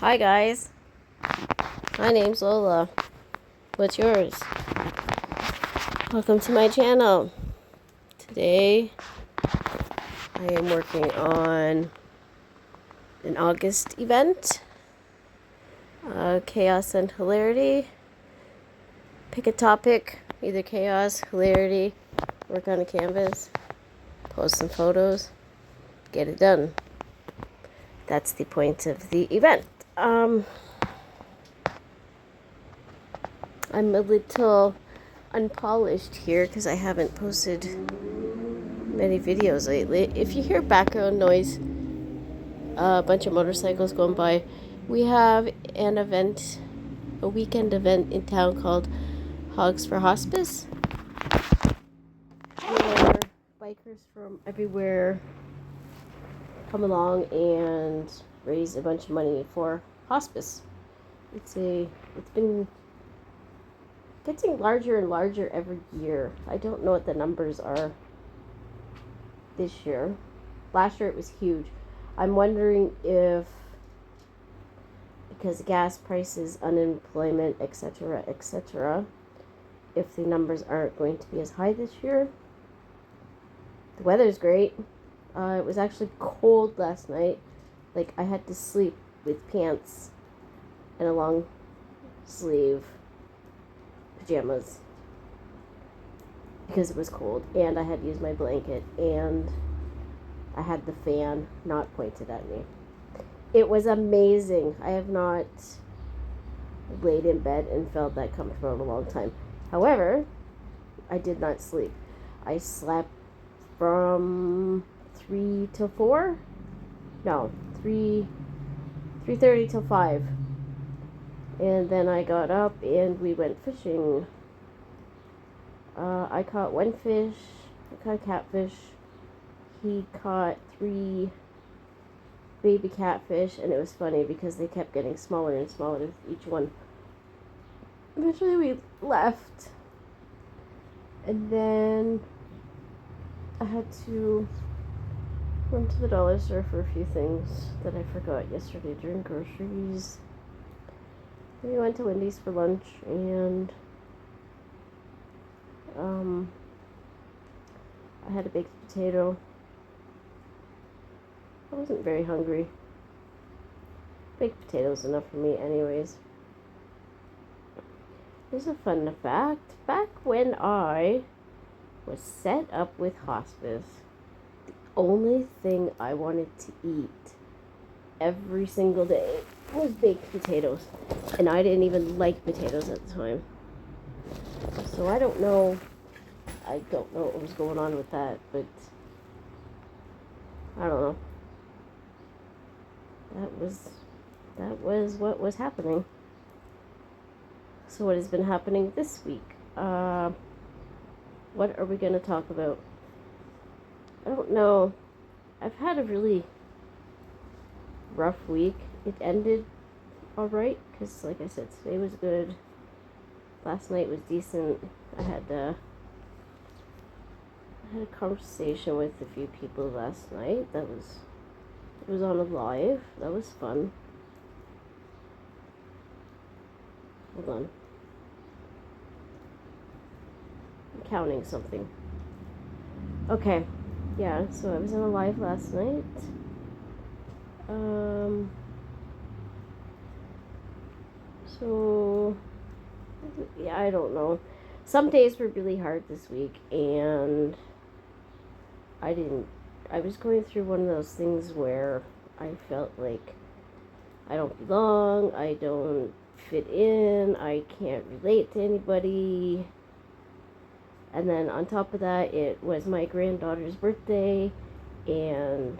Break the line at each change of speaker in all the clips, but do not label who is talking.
Hi guys, my name's Lola. What's yours? Welcome to my channel. Today I am working on an August event, Chaos and Hilarity. Pick a topic, either chaos, hilarity, work on a canvas, post some photos, get it done. That's the point of the event. I'm a little unpolished here because I haven't posted many videos lately. If you hear background noise, a bunch of motorcycles going by, we have an event, a weekend event in town called Hogs for Hospice, where bikers from everywhere come along and raise a bunch of money for hospice. It's been getting larger and larger every year. I don't know what the numbers are this year. Last year it was huge. I'm wondering if, because gas prices, unemployment, etc., if the numbers aren't going to be as high this year. The weather's great. It was actually cold last night. Like, I had to sleep with pants and a long sleeve pajamas because it was cold, and I had to use my blanket, and I had the fan not pointed at me. It was amazing. I have not laid in bed and felt that comfortable in a long time. However, I did not sleep. I slept from 3 till 4? No, 3:30 till 5. And then I got up and we went fishing. I caught one fish. I caught a catfish. He caught 3 baby catfish, and it was funny because they kept getting smaller and smaller with each one. Eventually we left, and then I had to run to the dollar store for a few things that I forgot yesterday during groceries. Then we went to Wendy's for lunch, and I had a baked potato. I wasn't very hungry. Baked potatoes enough for me anyways. Here's a fun fact. Back when I was set up with hospice, the only thing I wanted to eat every single day was baked potatoes. And I didn't even like potatoes at the time. So I don't know what was going on with that, but I don't know. That was what was happening. So what has been happening this week? What are we going to talk about? I don't know. I've had a really rough week. It ended alright, because like I said, today was good. Last night was decent. I had a conversation with a few people last night. It was on a live. That was fun. Hold on. I'm counting something. Okay. Yeah, so I was on a live last night. So yeah, I don't know. Some days were really hard this week, and I was going through one of those things where I felt like I don't belong, I don't fit in, I can't relate to anybody. And then on top of that, it was my granddaughter's birthday, and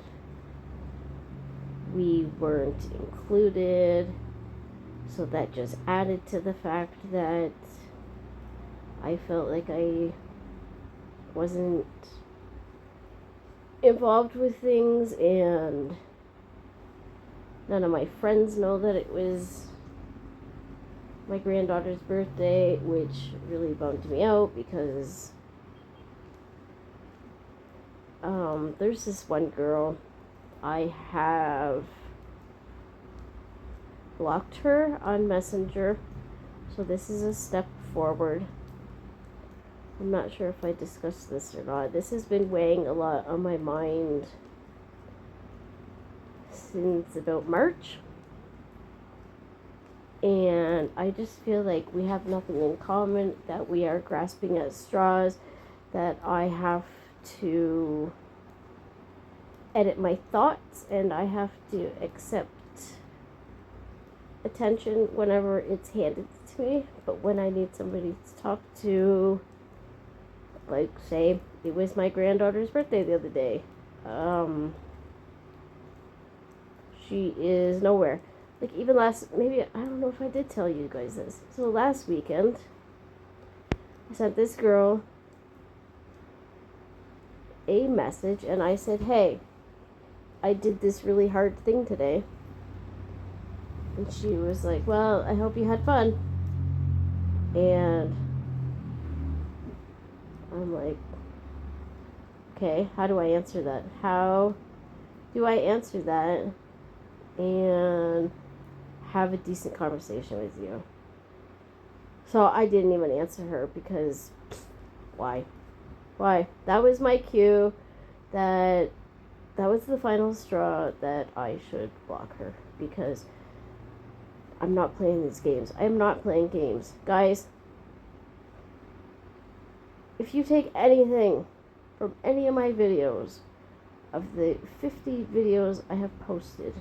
we weren't included. So that just added to the fact that I felt like I wasn't involved with things, and none of my friends know that it was my granddaughter's birthday, which really bummed me out because there's this one girl I have blocked her on Messenger. So this is a step forward. I'm not sure if I discussed this or not. This has been weighing a lot on my mind since about March. And I just feel like we have nothing in common, that we are grasping at straws, that I have to edit my thoughts and I have to accept attention whenever it's handed to me. But when I need somebody to talk to, like say it was my granddaughter's birthday the other day, she is nowhere. Like even maybe I don't know if I did tell you guys this. So last weekend I sent this girl a message and I said, hey, I did this really hard thing today. And she was like, well, I hope you had fun. And I'm like, okay, how do I answer that? How do I answer that and have a decent conversation with you? So I didn't even answer her because why? That was my cue that was the final straw that I should block her, because I'm not playing these games. I am not playing games. Guys, if you take anything from any of my videos, of the 50 videos I have posted,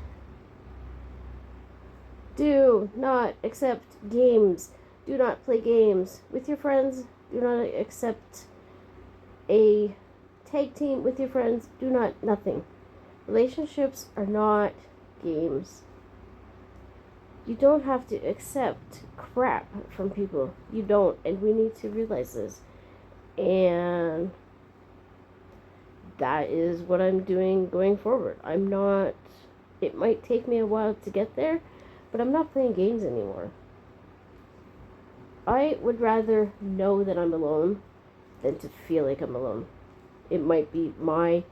do not accept games. Do not play games with your friends. Do not accept a tag team with your friends. Do not, nothing. Relationships are not games. You don't have to accept crap from people. You don't, and we need to realize this. And that is what I'm doing going forward. It might take me a while to get there, but I'm not playing games anymore. I would rather know that I'm alone than to feel like I'm alone. It might be my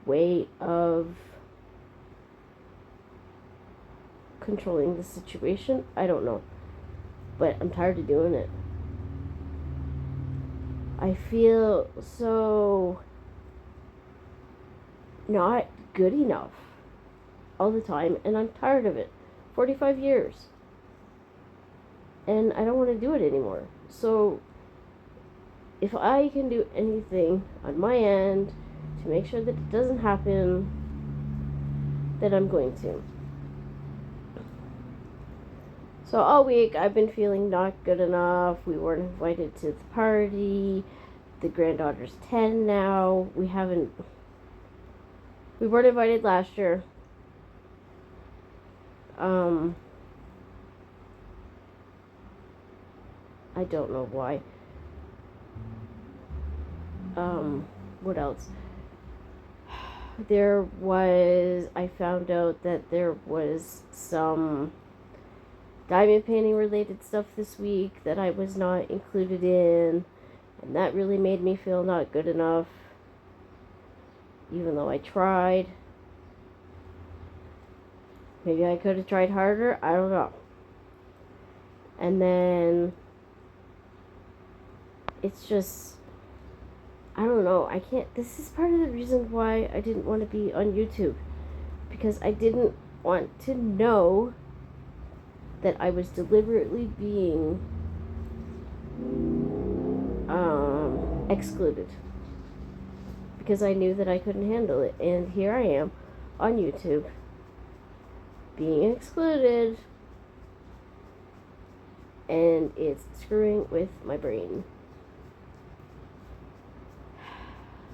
way of controlling the situation. I don't know. But I'm tired of doing it. I feel so not good enough all the time, and I'm tired of it. 45 years. And I don't want to do it anymore. So if I can do anything on my end to make sure that it doesn't happen, then I'm going to. So all week I've been feeling not good enough. We weren't invited to the party. The granddaughter's 10 now. We weren't invited last year. I don't know why. What else? I found out that there was some diamond painting related stuff this week that I was not included in, and that really made me feel not good enough, even though I tried. Maybe I could have tried harder, I don't know. And then it's just, I don't know, this is part of the reason why I didn't want to be on YouTube, because I didn't want to know that I was deliberately being excluded, because I knew that I couldn't handle it. And here I am on YouTube being excluded, and it's screwing with my brain.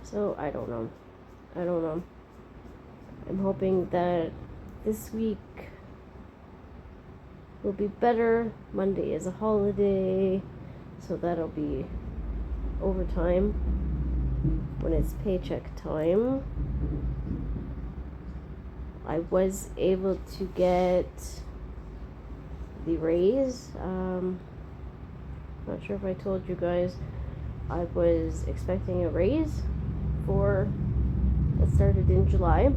So I don't know. I'm hoping that this week will be better. Monday is a holiday, so that'll be overtime when it's paycheck time. I was able to get the raise. Not sure if I told you guys, I was expecting a raise that started in July.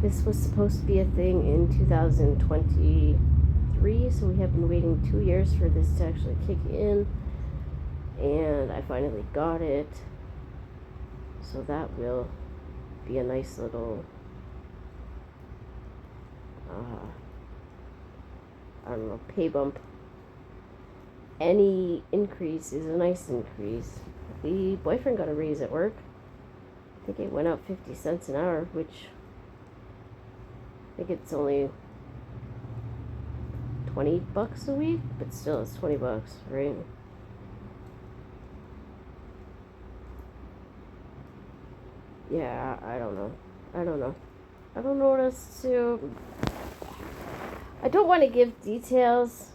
This was supposed to be a thing in 2023, so we have been waiting 2 years for this to actually kick in, and I finally got it. So that will be a nice little, I don't know, pay bump. Any increase is a nice increase. The boyfriend got a raise at work. I think it went up 50 cents an hour, which I think it's only $20 a week, but still it's $20, right? Yeah, I don't know what else to. I don't want to give details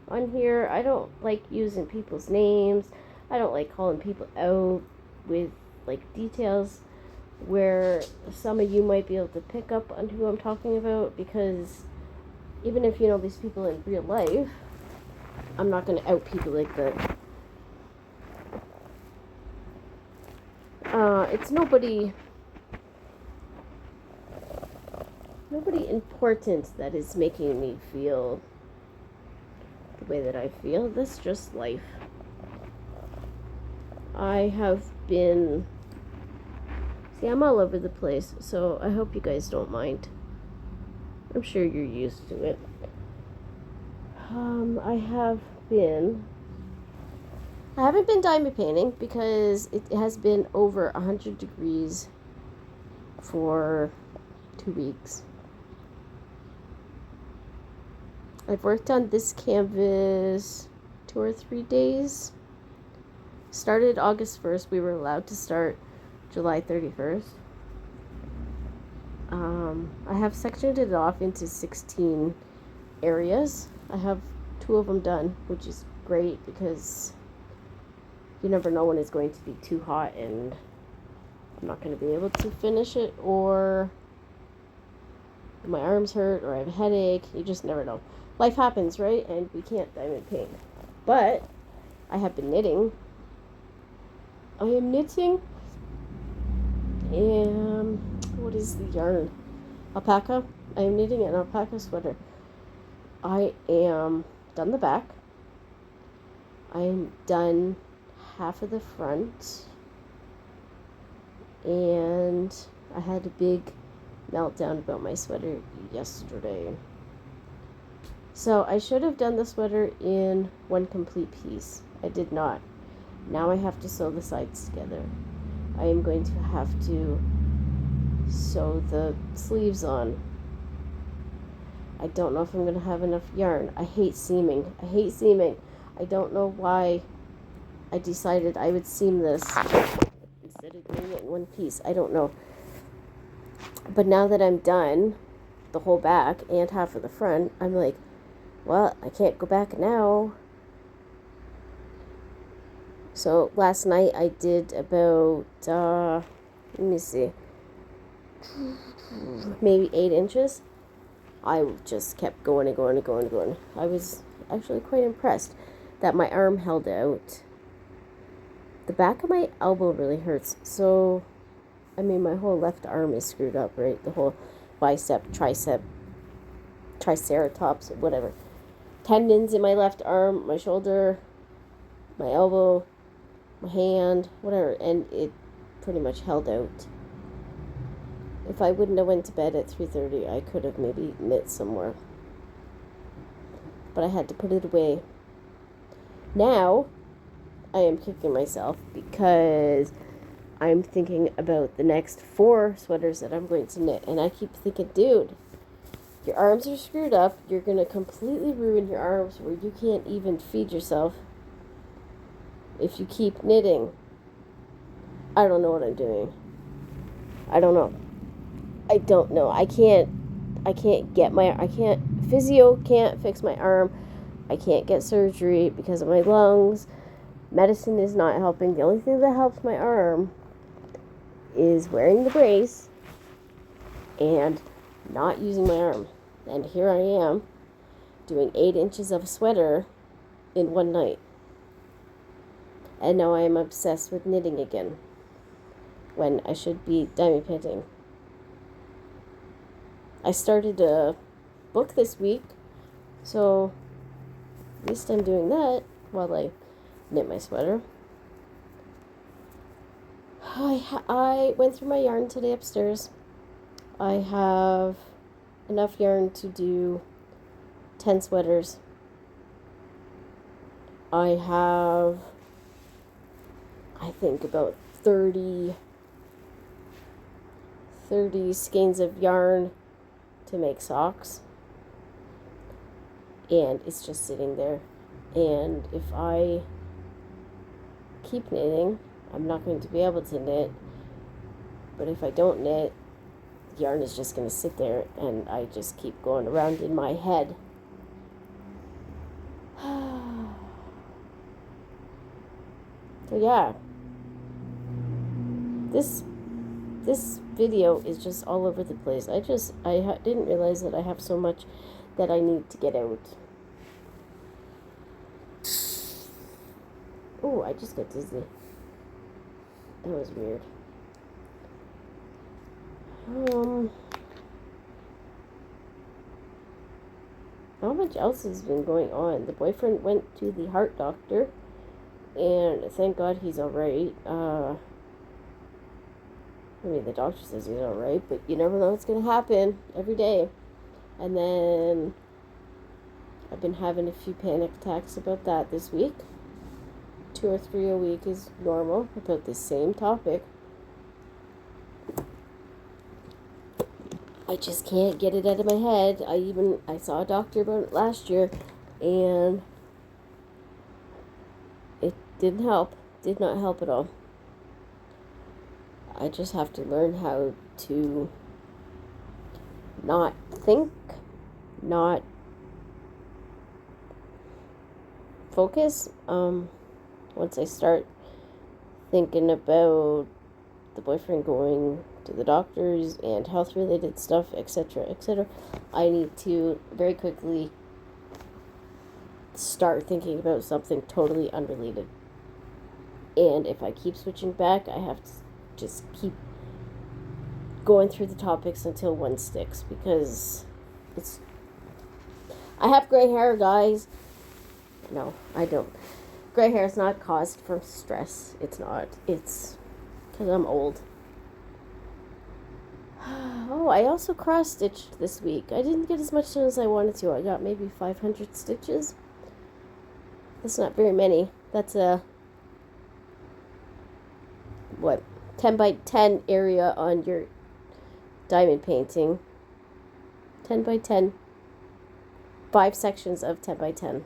on here. I don't like using people's names. I don't like calling people out with like details where some of you might be able to pick up on who I'm talking about, because even if you know these people in real life, I'm not going to out people like that. It's nobody important that is making me feel the way that I feel. That's just life. I have been... See, I'm all over the place, so I hope you guys don't mind. I'm sure you're used to it. I haven't been diamond painting because it has been over 100 degrees for 2 weeks. I've worked on this canvas 2 or 3 days. Started August 1st. We were allowed to start July 31st. I have sectioned it off into 16 areas. I have 2 of them done, which is great because you never know when it's going to be too hot and I'm not going to be able to finish it, or my arms hurt, or I have a headache. You just never know. Life happens, right? And we can't diamond paint. But I have been knitting. I am knitting. And what is the yarn? Alpaca. I am knitting an alpaca sweater. I am done the back. I am done half of the front. And I had a big meltdown about my sweater yesterday. So I should have done the sweater in one complete piece. I did not. Now I have to sew the sides together. I am going to have to sew the sleeves on. I don't know if I'm going to have enough yarn. I hate seaming. I don't know why I decided I would seam this instead of doing it in one piece. I don't know. But now that I'm done the whole back and half of the front, I'm like, well, I can't go back now. So last night I did about, let me see, maybe 8 inches. I just kept going and going and going and going. I was actually quite impressed that my arm held out. The back of my elbow really hurts. So, I mean, my whole left arm is screwed up, right? The whole bicep, tricep, triceratops, whatever. Tendons in my left arm, my shoulder, my elbow, my hand, whatever. And it pretty much held out. If I wouldn't have went to bed at 3:30, I could have maybe knit some more. But I had to put it away. Now, I am kicking myself because I'm thinking about the next 4 sweaters that I'm going to knit. And I keep thinking, dude, your arms are screwed up. You're going to completely ruin your arms where you can't even feed yourself if you keep knitting. I don't know what I'm doing. I don't know. Physio can't fix my arm. I can't get surgery because of my lungs. Medicine is not helping. The only thing that helps my arm is wearing the brace and not using my arm. And here I am doing 8 inches of a sweater in one night. And now I am obsessed with knitting again when I should be diamond painting. I started a book this week, so at least I'm doing that while I knit my sweater. I went through my yarn today upstairs. I have enough yarn to do 10 sweaters. I have, I think, about 30 skeins of yarn to make socks. And it's just sitting there. And if I keep knitting, I'm not going to be able to knit. But if I don't knit, the yarn is just going to sit there, and I just keep going around in my head. So yeah, this video is just all over the place. I didn't realize that I have so much that I need to get out. Oh, I just got dizzy. That was weird. Not much else has been going on. The boyfriend went to the heart doctor, and thank God he's alright. I mean, the doctor says he's alright, but you never know what's going to happen every day. And then I've been having a few panic attacks about that this week. 2 or 3 a week is normal about the same topic. I just can't get it out of my head. I saw a doctor about it last year, and it didn't help. Did not help at all. I just have to learn how to not think, not focus. Once I start thinking about the boyfriend going to the doctors and health-related stuff, etc., etc., I need to very quickly start thinking about something totally unrelated. And if I keep switching back, I have to just keep going through the topics until one sticks, because I have gray hair, guys. No, I don't. Gray hair is not caused from stress. It's not. It's because I'm old. Oh, I also cross-stitched this week. I didn't get as much done as I wanted to. I got maybe 500 stitches. That's not very many. That's a 10 by 10 area on your diamond painting. 10 by 10. 5 sections of 10 by 10.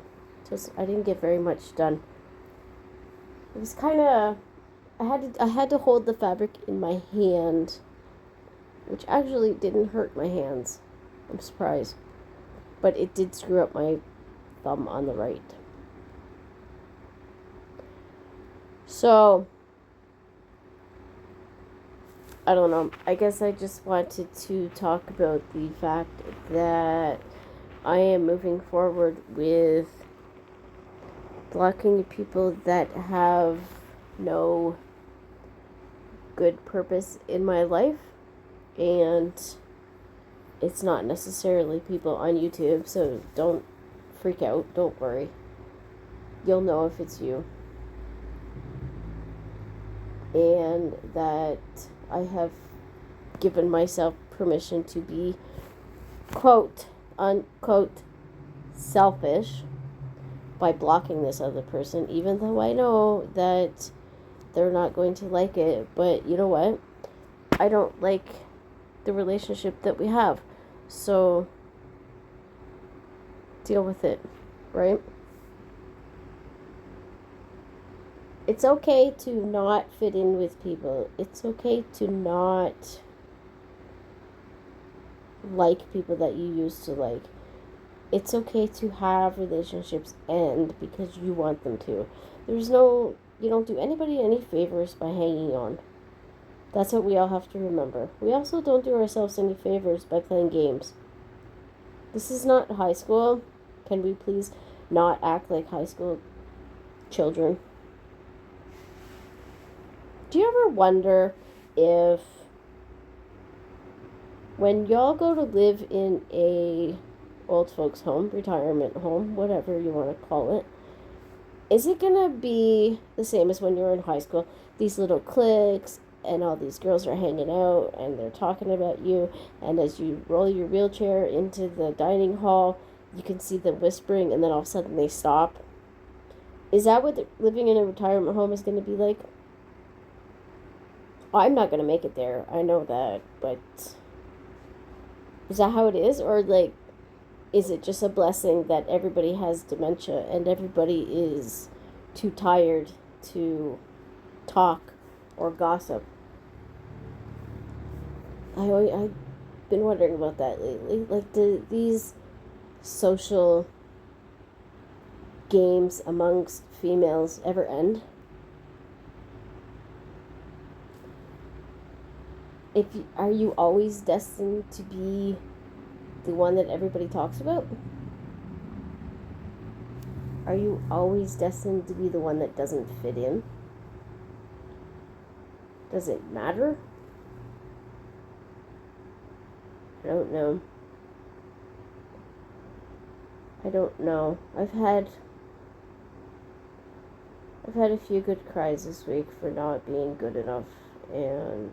Just, I didn't get very much done. It was kind of, I had to hold the fabric in my hand, which actually didn't hurt my hands. I'm surprised. But it did screw up my thumb on the right. So, I don't know. I guess I just wanted to talk about the fact that I am moving forward with blocking people that have no good purpose in my life. And it's not necessarily people on YouTube, so don't freak out. Don't worry. You'll know if it's you. And that I have given myself permission to be, quote, unquote, selfish by blocking this other person, even though I know that they're not going to like it. But you know what? I don't like the relationship that we have. So deal with it, right? It's okay to not fit in with people. It's okay to not like people that you used to like. It's okay to have relationships end because you want them to. You don't do anybody any favors by hanging on. That's what we all have to remember. We also don't do ourselves any favors by playing games. This is not high school. Can we please not act like high school children? Do you ever wonder if when y'all go to live in a old folks home, retirement home, whatever you want to call it, is it gonna be the same as when you were in high school? These little cliques and all these girls are hanging out and they're talking about you, and as you roll your wheelchair into the dining hall, you can see them whispering, and then all of a sudden they stop. Is that what living in a retirement home is going to be like? I'm not going to make it there. I know that, but is that how it is? Or, like, is it just a blessing that everybody has dementia and everybody is too tired to talk or gossip? I've been wondering about that lately. Like, do these social games amongst females ever end? Are you always destined to be the one that everybody talks about? Are you always destined to be the one that doesn't fit in? Does it matter? I don't know. I've had a few good cries this week for not being good enough, and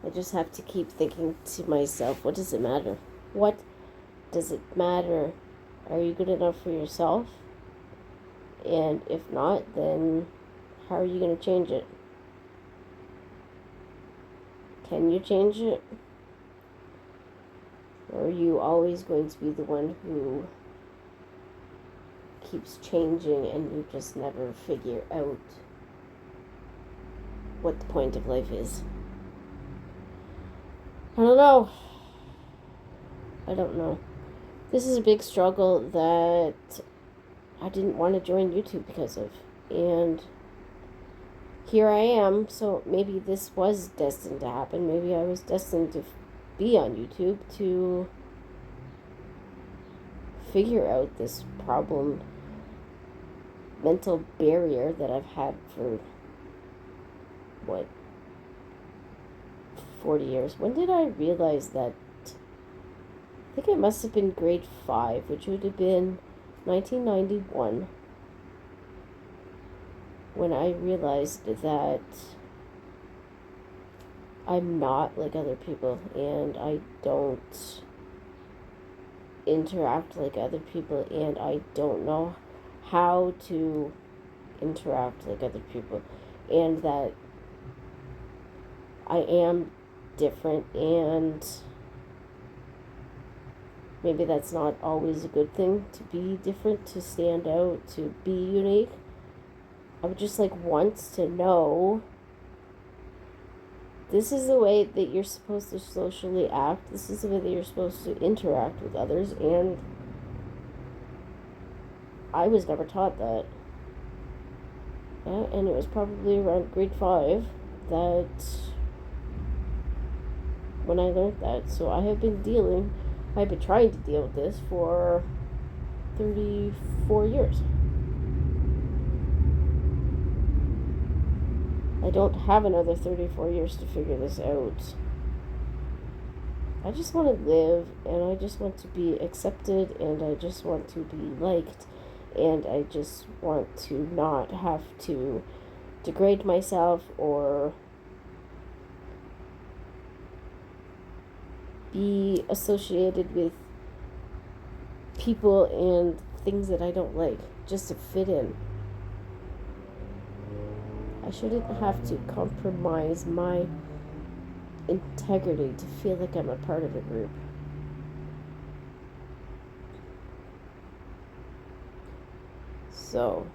I just have to keep thinking to myself, what does it matter? What does it matter? Are you good enough for yourself? And if not, then how are you going to change it? Can you change it? Or are you always going to be the one who keeps changing and you just never figure out what the point of life is? I don't know. This is a big struggle that I didn't want to join YouTube because of. And here I am, so maybe this was destined to happen. Maybe I was destined to be on YouTube to figure out this problem, mental barrier that I've had for, 40 years. When did I realize that? I think it must have been grade 5, which would have been 1991, when I realized that I'm not like other people and I don't interact like other people and I don't know how to interact like other people, and that I am different, and maybe that's not always a good thing, to be different, to stand out, to be unique. I would just want to know, this is the way that you're supposed to socially act, this is the way that you're supposed to interact with others, and I was never taught that. And it was probably around grade 5 that when I learned that. So I've been trying to deal with this for 34 years. I don't have another 34 years to figure this out. I just want to live, and I just want to be accepted, and I just want to be liked, and I just want to not have to degrade myself or be associated with people and things that I don't like just to fit in. I shouldn't have to compromise my integrity to feel like I'm a part of a group. So,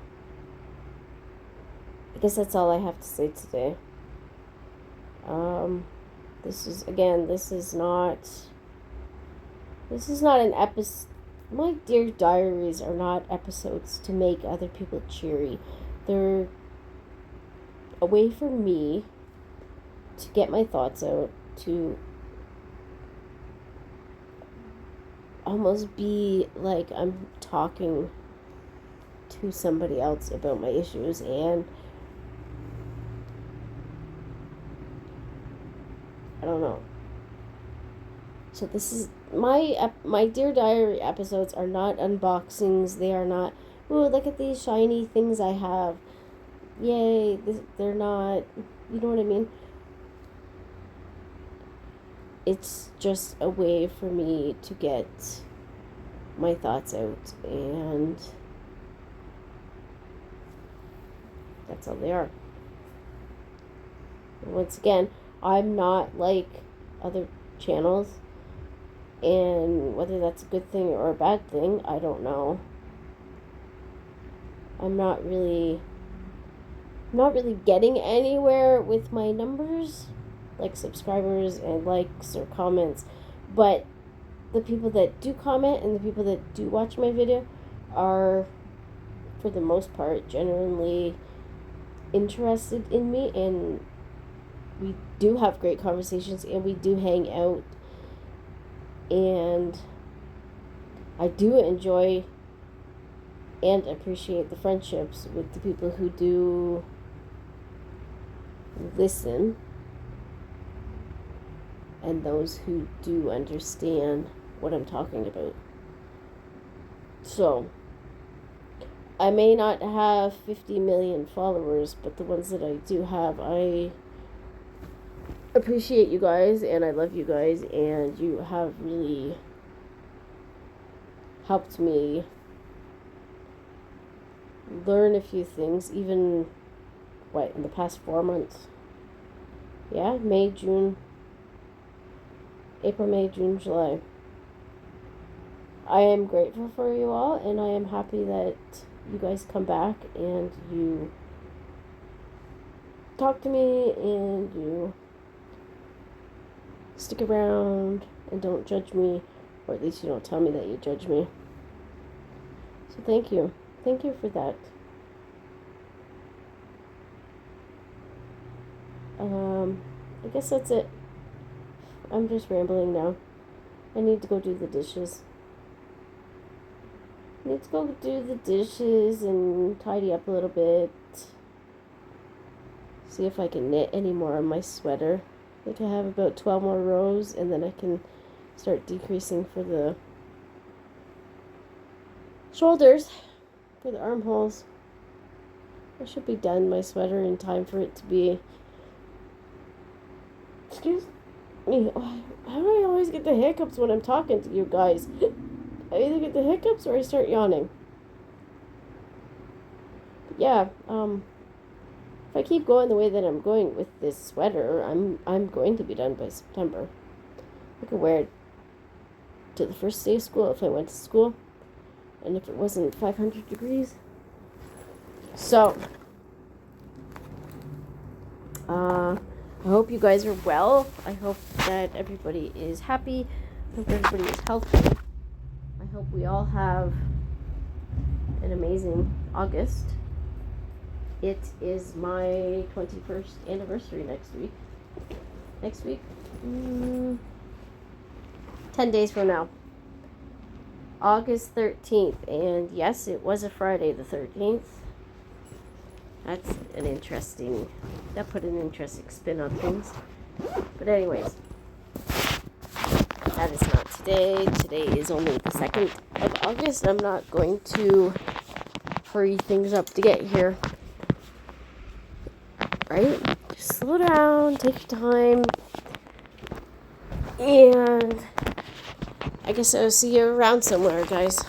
I guess that's all I have to say today. This is not an episode. My Dear Diaries are not episodes to make other people cheery. They're a way for me to get my thoughts out, to almost be like I'm talking to somebody else about my issues, and So this is my Dear Diary episodes are not unboxings. They are not, ooh, look at these shiny things I have. Yay, they're not, you know what I mean? It's just a way for me to get my thoughts out, and that's all they are. And once again, I'm not like other channels, and whether that's a good thing or a bad thing, I don't know. I'm not really getting anywhere with my numbers, like subscribers and likes or comments, but the people that do comment and the people that do watch my video are, for the most part, genuinely interested in me, and we do have great conversations, and we do hang out, and I do enjoy and appreciate the friendships with the people who do listen and those who do understand what I'm talking about. So, I may not have 50 million followers, but the ones that I do have, I appreciate you guys, and I love you guys, and you have really helped me learn a few things, even, in the past 4 months? Yeah, April, May, June, July. I am grateful for you all, and I am happy that you guys come back and you talk to me and you stick around and don't judge me, or at least you don't tell me that you judge me. So thank you. Thank you for that. I guess that's it. I'm just rambling now. I need to go do the dishes. And tidy up a little bit. See if I can knit any more on my sweater. I think I have about 12 more rows, and then I can start decreasing for the shoulders, for the armholes. I should be done my sweater in time for it to be... Excuse me. How do I always get the hiccups when I'm talking to you guys? I either get the hiccups or I start yawning. But yeah, if I keep going the way that I'm going with this sweater, I'm going to be done by September. I could wear it to the first day of school if I went to school, and if it wasn't 500 degrees. So, I hope you guys are well. I hope that everybody is happy. I hope everybody is healthy. I hope we all have an amazing August. It is my 21st anniversary next week. 10 days from now. August 13th. And yes, it was a Friday the 13th. That put an interesting spin on things. But anyways, that is not today. Today is only the 2nd of August. I'm not going to hurry things up to get here. Right? Just slow down, take your time. And I guess I'll see you around somewhere, guys.